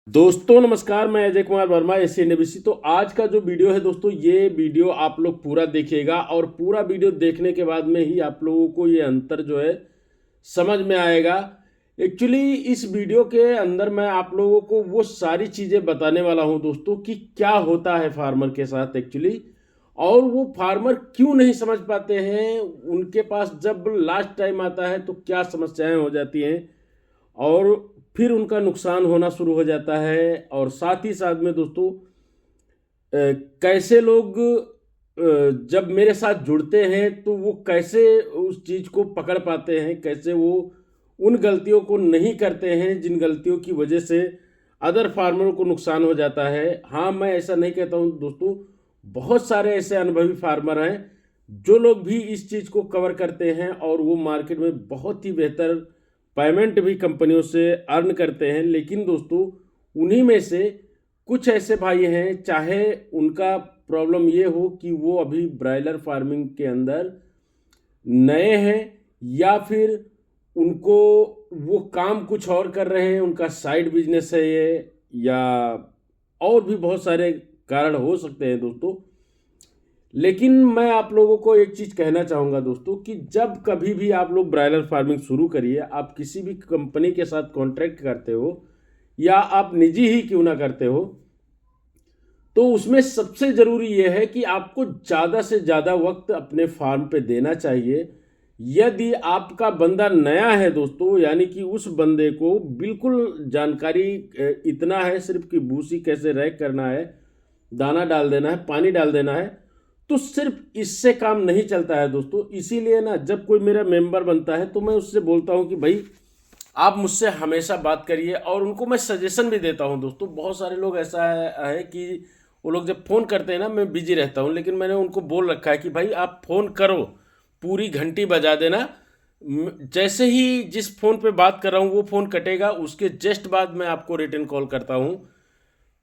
दोस्तों नमस्कार, मैं अजय कुमार वर्मा एसएनबीसी। तो आज का जो वीडियो है दोस्तों, ये वीडियो आप लोग पूरा देखिएगा और पूरा वीडियो देखने के बाद में ही आप लोगों को ये अंतर जो है समझ में आएगा। एक्चुअली इस वीडियो के अंदर मैं आप लोगों को वो सारी चीज़ें बताने वाला हूं दोस्तों कि क्या होता है फार्मर के साथ एक्चुअली, और वो फार्मर क्यों नहीं समझ पाते हैं। उनके पास जब लास्ट टाइम आता है तो क्या समस्याएं हो जाती हैं और फिर उनका नुकसान होना शुरू हो जाता है। और साथ ही साथ में दोस्तों कैसे लोग जब मेरे साथ जुड़ते हैं तो वो कैसे उस चीज़ को पकड़ पाते हैं, कैसे वो उन गलतियों को नहीं करते हैं जिन गलतियों की वजह से अदर फार्मरों को नुकसान हो जाता है। हाँ, मैं ऐसा नहीं कहता हूँ दोस्तों, बहुत सारे ऐसे अनुभवी फार्मर हैं जो लोग भी इस चीज़ को कवर करते हैं और वो मार्केट में बहुत ही बेहतर पेमेंट भी कंपनियों से अर्न करते हैं। लेकिन दोस्तों उन्हीं में से कुछ ऐसे भाई हैं, चाहे उनका प्रॉब्लम ये हो कि वो अभी ब्रायलर फार्मिंग के अंदर नए हैं या फिर उनको वो काम कुछ और कर रहे हैं, उनका साइड बिजनेस है ये, या और भी बहुत सारे कारण हो सकते हैं दोस्तों। लेकिन मैं आप लोगों को एक चीज़ कहना चाहूँगा दोस्तों कि जब कभी भी आप लोग ब्रायलर फार्मिंग शुरू करिए, आप किसी भी कंपनी के साथ कॉन्ट्रैक्ट करते हो या आप निजी ही क्यों ना करते हो, तो उसमें सबसे ज़रूरी यह है कि आपको ज़्यादा से ज़्यादा वक्त अपने फार्म पे देना चाहिए। यदि आपका बंदा नया है दोस्तों, यानी कि उस बंदे को बिल्कुल जानकारी इतना है सिर्फ कि भूसी कैसे रैक करना है, दाना डाल देना है, पानी डाल देना है, तो सिर्फ इससे काम नहीं चलता है दोस्तों। इसीलिए ना जब कोई मेरा मेंबर बनता है तो मैं उससे बोलता हूँ कि भाई आप मुझसे हमेशा बात करिए, और उनको मैं सजेशन भी देता हूँ दोस्तों। बहुत सारे लोग ऐसा है कि वो लोग जब फ़ोन करते हैं ना, मैं बिजी रहता हूँ, लेकिन मैंने उनको बोल रखा है कि भाई आप फ़ोन करो, पूरी घंटी बजा देना। जैसे ही जिस फ़ोन पे बात कर रहा हूँ वो फ़ोन कटेगा, उसके जस्ट बाद मैं आपको रिटर्न कॉल करता हूँ।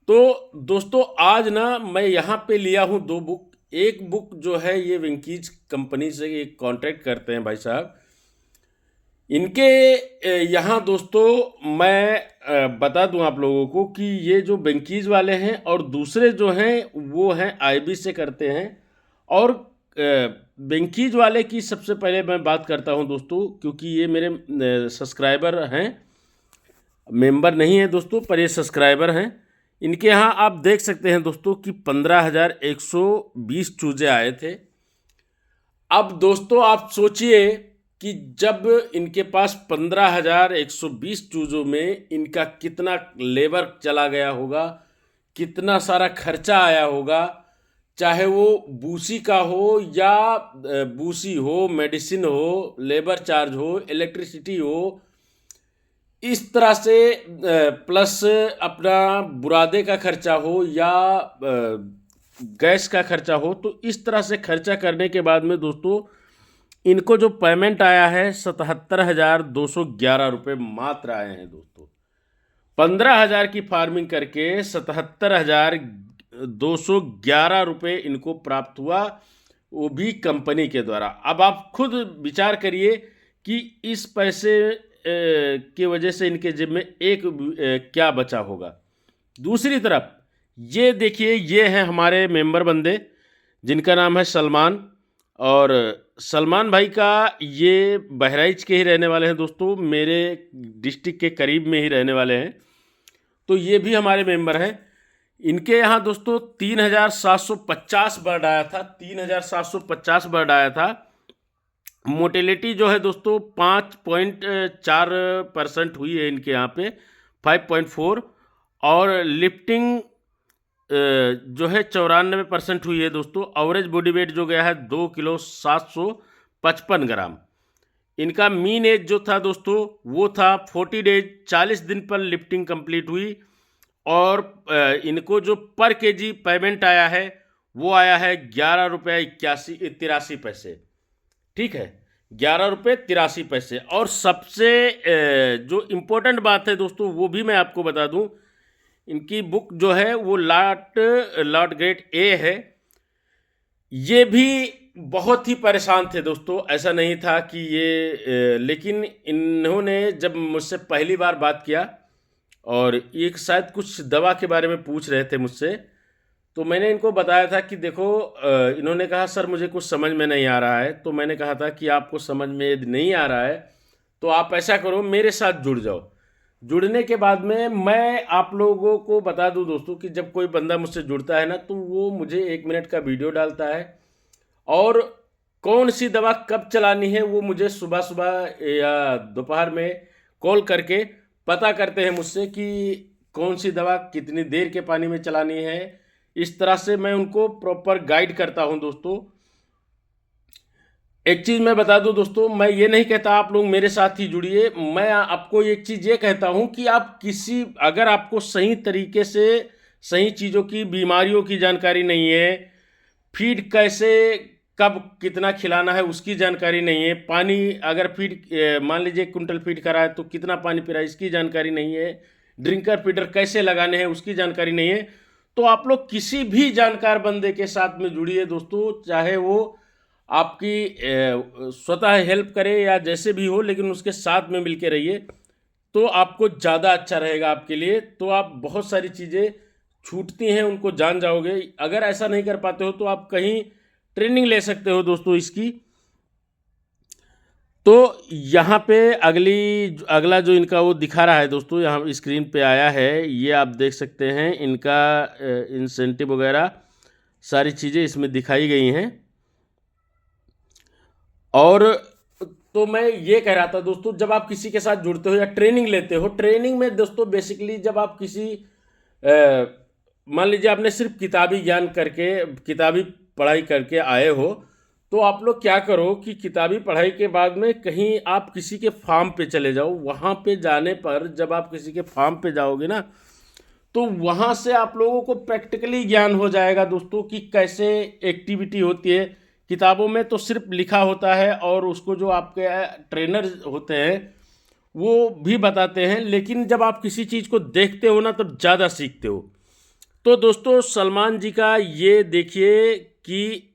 तो दोस्तों आज ना मैं यहाँ पे लिया हूँ दो बुक। एक बुक जो है ये विंकीज कंपनी से एक कॉन्ट्रैक्ट करते हैं भाई साहब, इनके यहाँ दोस्तों मैं बता दूं आप लोगों को कि ये जो बेंकीज वाले हैं और दूसरे जो हैं वो हैं आईबी से करते हैं। और बेंकीज वाले की सबसे पहले मैं बात करता हूं दोस्तों, क्योंकि ये मेरे सब्सक्राइबर हैं, मेंबर नहीं है दोस्तों, पर ये सब्सक्राइबर हैं। इनके यहाँ आप देख सकते हैं दोस्तों कि 15,120 चूजे आए थे। अब दोस्तों आप सोचिए कि जब इनके पास 15,120 चूजों में इनका कितना लेबर चला गया होगा, कितना सारा खर्चा आया होगा, चाहे वो बूसी का हो या बूसी हो, मेडिसिन हो, लेबर चार्ज हो, इलेक्ट्रिसिटी हो, इस तरह से प्लस अपना बुरादे का खर्चा हो या गैस का खर्चा हो। तो इस तरह से खर्चा करने के बाद में दोस्तों इनको जो पेमेंट आया है 77,211 रुपये मात्र आए हैं दोस्तों। 15,000 की फार्मिंग करके 77,211 रुपये इनको प्राप्त हुआ, वो भी कंपनी के द्वारा। अब आप खुद विचार करिए कि इस पैसे की वजह से इनके जेब में एक क्या बचा होगा। दूसरी तरफ ये देखिए, ये हैं हमारे मेंबर बंदे जिनका नाम है सलमान, और सलमान भाई का ये बहराइच के ही रहने वाले हैं दोस्तों, मेरे डिस्ट्रिक्ट के करीब में ही रहने वाले हैं। तो ये भी हमारे मेंबर हैं। इनके यहाँ दोस्तों 3,750 बर्ड आया था, 3,750 बर्ड आया था। मोटेलिटी जो है दोस्तों 5.4% हुई है इनके यहाँ पे, 5.4। और लिफ्टिंग जो है 94% हुई है दोस्तों। एवरेज बॉडी वेट जो गया है 2 किलो 755 ग्राम। इनका मीन एज जो था दोस्तों वो था 40 डेज, 40 दिन पर लिफ्टिंग कंप्लीट हुई। और इनको जो पर केजी पेमेंट आया है वो आया है 11 रुपये 83 पैसे। ठीक है, 11 रुपये 83 पैसे। और सबसे जो इम्पोर्टेंट बात है दोस्तों वो भी मैं आपको बता दूं, इनकी बुक जो है वो लॉट ग्रेड ए है। ये भी बहुत ही परेशान थे दोस्तों, ऐसा नहीं था कि ये लेकिन इन्होंने जब मुझसे पहली बार बात किया और एक शायद कुछ दवा के बारे में पूछ रहे थे मुझसे। तो मैंने इनको बताया था कि देखो इन्होंने कहा सर मुझे कुछ समझ में नहीं आ रहा है। तो मैंने कहा था कि आपको समझ में यदि नहीं आ रहा है तो आप ऐसा करो, मेरे साथ जुड़ जाओ। जुड़ने के बाद में मैं आप लोगों को बता दूं दोस्तों कि जब कोई बंदा मुझसे जुड़ता है ना, तो वो मुझे 1 मिनट का वीडियो डालता है, और कौन सी दवा कब चलानी है वो मुझे सुबह सुबह या दोपहर में कॉल करके पता करते हैं मुझसे कि कौन सी दवा कितनी देर के पानी में चलानी है। इस तरह से मैं उनको प्रॉपर गाइड करता हूं दोस्तों। एक चीज़ मैं बता दूं दोस्तों, मैं ये नहीं कहता आप लोग मेरे साथ ही जुड़िए। मैं आपको एक चीज़ ये कहता हूं कि आप अगर आपको सही तरीके से सही चीज़ों की, बीमारियों की जानकारी नहीं है, फीड कैसे कब कितना खिलाना है उसकी जानकारी नहीं है, पानी अगर फीड मान लीजिए 1 कुंटल फीड करा है तो कितना पानी पी रहा है इसकी जानकारी नहीं है, ड्रिंकर फीडर कैसे लगाने हैं उसकी जानकारी नहीं है, तो आप लोग किसी भी जानकार बंदे के साथ में जुड़िए दोस्तों। चाहे वो आपकी स्वतः हेल्प करे या जैसे भी हो, लेकिन उसके साथ में मिलके रहिए तो आपको ज़्यादा अच्छा रहेगा आपके लिए। तो आप बहुत सारी चीज़ें छूटती हैं उनको जान जाओगे। अगर ऐसा नहीं कर पाते हो तो आप कहीं ट्रेनिंग ले सकते हो दोस्तों इसकी। तो यहाँ पे अगला जो इनका वो दिखा रहा है दोस्तों, यहाँ स्क्रीन पे आया है, ये आप देख सकते हैं। इनका इंसेंटिव वगैरह सारी चीज़ें इसमें दिखाई गई हैं। और तो मैं ये कह रहा था दोस्तों, जब आप किसी के साथ जुड़ते हो या ट्रेनिंग लेते हो, ट्रेनिंग में दोस्तों बेसिकली जब आप किसी मान लीजिए आपने सिर्फ किताबी ज्ञान करके, किताबी पढ़ाई करके आए हो, तो आप लोग क्या करो कि किताबी पढ़ाई के बाद में कहीं आप किसी के फार्म पे चले जाओ। वहाँ पे जाने पर जब आप किसी के फार्म पे जाओगे ना, तो वहाँ से आप लोगों को प्रैक्टिकली ज्ञान हो जाएगा दोस्तों कि कैसे एक्टिविटी होती है। किताबों में तो सिर्फ लिखा होता है और उसको जो आपके ट्रेनर होते हैं वो भी बताते हैं, लेकिन जब आप किसी चीज़ को देखते हो ना तब ज़्यादा सीखते हो। तो दोस्तों सलमान जी का ये देखिए कि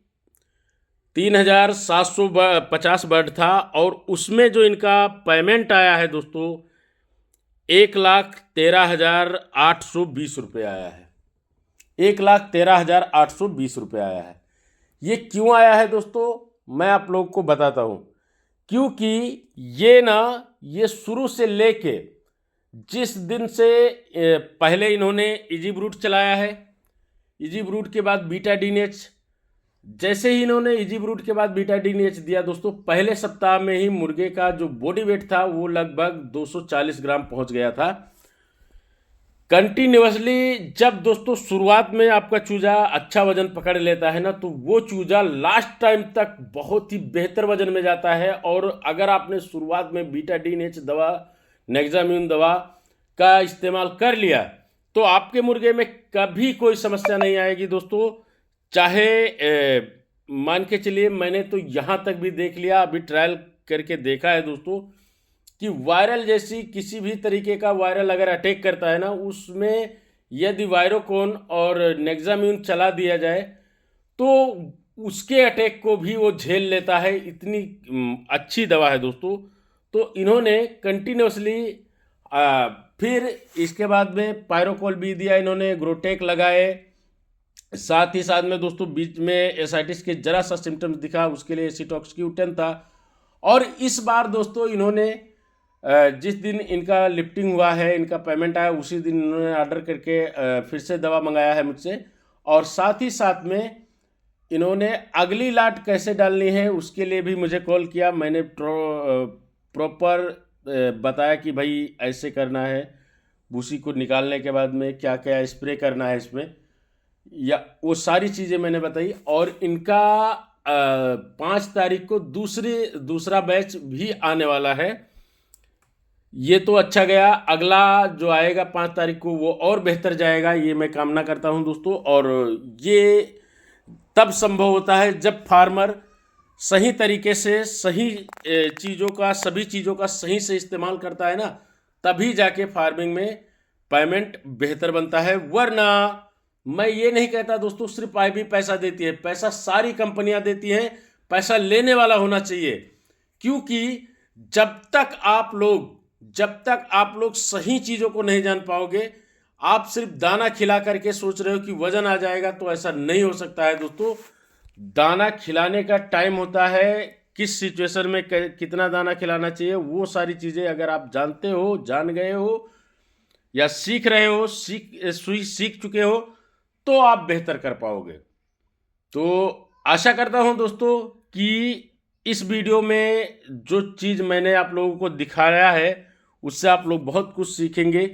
3750 वर्ड था, और उसमें जो इनका पेमेंट आया है दोस्तों 1,13,820 रुपये आया है। 1,13,820 रुपये आया है। ये क्यों आया है दोस्तों, मैं आप लोग को बताता हूँ। क्योंकि ये शुरू से लेके जिस दिन से पहले इन्होंने इजी ब्रूट चलाया है, इजी ब्रूट के बाद बीटा डीएनएच, जैसे ही इन्होंने इजी ब्रूट के बाद बीटा डीएनएच दिया दोस्तों, पहले सप्ताह में ही मुर्गे का जो बॉडी वेट था वो लगभग 240 ग्राम पहुंच गया था। कंटिन्यूसली जब दोस्तों शुरुआत में आपका चूजा अच्छा वजन पकड़ लेता है ना, तो वो चूजा लास्ट टाइम तक बहुत ही बेहतर वजन में जाता है। और अगर आपने शुरुआत में बीटा डीएनएच दवा, नेक्साम्यून दवा का इस्तेमाल कर लिया तो आपके मुर्गे में कभी कोई समस्या नहीं आएगी दोस्तों। चाहे मान के चलिए, मैंने तो यहाँ तक भी देख लिया, अभी ट्रायल करके देखा है दोस्तों, कि वायरल जैसी किसी भी तरीके का वायरल अगर अटैक करता है ना, उसमें यदि वायरोकोन और नेक्साम्यून चला दिया जाए तो उसके अटैक को भी वो झेल लेता है। इतनी अच्छी दवा है दोस्तों। तो इन्होंने कंटिन्यूसली फिर इसके बाद में पायरोकोल भी दिया इन्होंने, ग्रोटेक लगाए, साथ ही साथ में दोस्तों बीच में एसाइटिस के जरा सा सिम्टम्स दिखा, उसके लिए एसिटॉक्सिक्यूटेन था। और इस बार दोस्तों इन्होंने जिस दिन इनका लिफ्टिंग हुआ है, इनका पेमेंट आया, उसी दिन इन्होंने ऑर्डर करके फिर से दवा मंगाया है मुझसे। और साथ ही साथ में इन्होंने अगली लाट कैसे डालनी है उसके लिए भी मुझे कॉल किया। मैंने प्रॉपर बताया कि भाई ऐसे करना है, भूसी को निकालने के बाद में क्या क्या स्प्रे करना है इसमें, या वो सारी चीज़ें मैंने बताई। और इनका 5 तारीख को दूसरा बैच भी आने वाला है। ये तो अच्छा गया, अगला जो आएगा 5 तारीख को वो और बेहतर जाएगा, ये मैं कामना करता हूं दोस्तों। और ये तब संभव होता है जब फार्मर सही तरीके से सही सभी चीज़ों का सही से इस्तेमाल करता है ना, तभी जाके फार्मिंग में पेमेंट बेहतर बनता है। वरना मैं ये नहीं कहता दोस्तों सिर्फ IB पैसा देती है, पैसा सारी कंपनियां देती हैं, पैसा लेने वाला होना चाहिए। क्योंकि जब तक आप लोग जब तक आप लोग सही चीज़ों को नहीं जान पाओगे, आप सिर्फ दाना खिला करके सोच रहे हो कि वजन आ जाएगा, तो ऐसा नहीं हो सकता है दोस्तों। दाना खिलाने का टाइम होता है, किस सिचुएशन में कितना दाना खिलाना चाहिए, वो सारी चीज़ें अगर आप जानते हो, जान गए हो या सीख रहे हो, सीख चुके हो, तो आप बेहतर कर पाओगे। तो आशा करता हूं दोस्तों कि इस वीडियो में जो चीज़ मैंने आप लोगों को दिखाया है उससे आप लोग बहुत कुछ सीखेंगे।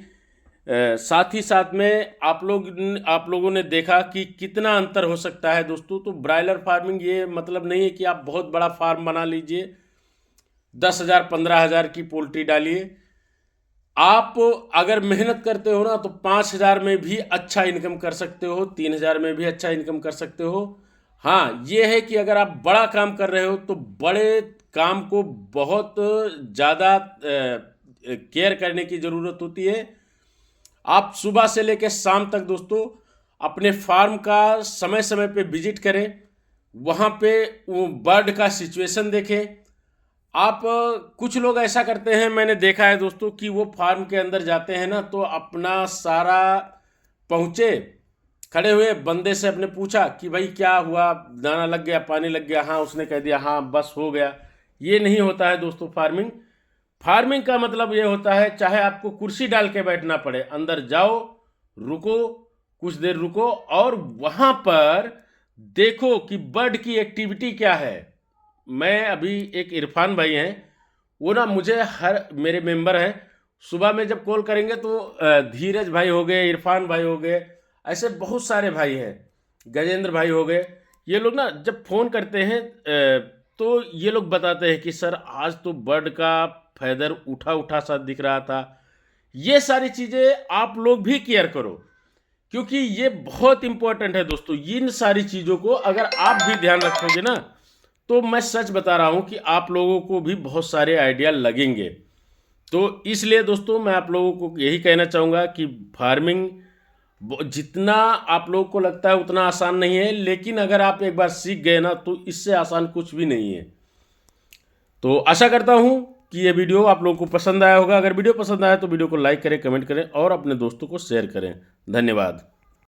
साथ ही साथ में आप लोगों ने देखा कि कितना अंतर हो सकता है दोस्तों। तो ब्रायलर फार्मिंग ये मतलब नहीं है कि आप बहुत बड़ा फार्म बना लीजिए, 10,000 15,000 की पोल्ट्री डालिए। आप अगर मेहनत करते हो ना तो 5,000 में भी अच्छा इनकम कर सकते हो, 3,000 में भी अच्छा इनकम कर सकते हो। हाँ, ये है कि अगर आप बड़ा काम कर रहे हो तो बड़े काम को बहुत ज़्यादा केयर करने की ज़रूरत होती है। आप सुबह से लेकर शाम तक दोस्तों अपने फार्म का समय समय पे विजिट करें, वहाँ पे वो बर्ड का सिचुएशन देखें। आप कुछ लोग ऐसा करते हैं, मैंने देखा है दोस्तों, कि वो फार्म के अंदर जाते हैं ना तो अपना सारा पहुँचे, खड़े हुए बंदे से अपने पूछा कि भाई क्या हुआ, दाना लग गया, पानी लग गया, हाँ उसने कह दिया हाँ बस हो गया। ये नहीं होता है दोस्तों फार्मिंग। फार्मिंग का मतलब ये होता है, चाहे आपको कुर्सी डाल के बैठना पड़े, अंदर जाओ, रुको, कुछ देर रुको और वहाँ पर देखो कि बर्ड की एक्टिविटी क्या है। मैं अभी एक इरफान भाई हैं, वो ना मुझे मेरे मेंबर हैं, सुबह में जब कॉल करेंगे तो धीरज भाई हो गए, इरफान भाई हो गए, ऐसे बहुत सारे भाई हैं, गजेंद्र भाई हो गए। ये लोग ना जब फ़ोन करते हैं तो ये लोग बताते हैं कि सर आज तो बर्ड का फैदर उठा उठा सा दिख रहा था। ये सारी चीज़ें आप लोग भी केयर करो, क्योंकि ये बहुत इंपॉर्टेंट है दोस्तों। इन सारी चीज़ों को अगर आप भी ध्यान रखोगे ना तो मैं सच बता रहा हूँ कि आप लोगों को भी बहुत सारे आइडिया लगेंगे। तो इसलिए दोस्तों मैं आप लोगों को यही कहना चाहूँगा कि फार्मिंग जितना आप लोगों को लगता है उतना आसान नहीं है, लेकिन अगर आप एक बार सीख गए ना तो इससे आसान कुछ भी नहीं है। तो आशा करता हूँ कि ये वीडियो आप लोगों को पसंद आया होगा। अगर वीडियो पसंद आया तो वीडियो को लाइक करें, कमेंट करें और अपने दोस्तों को शेयर करें। धन्यवाद।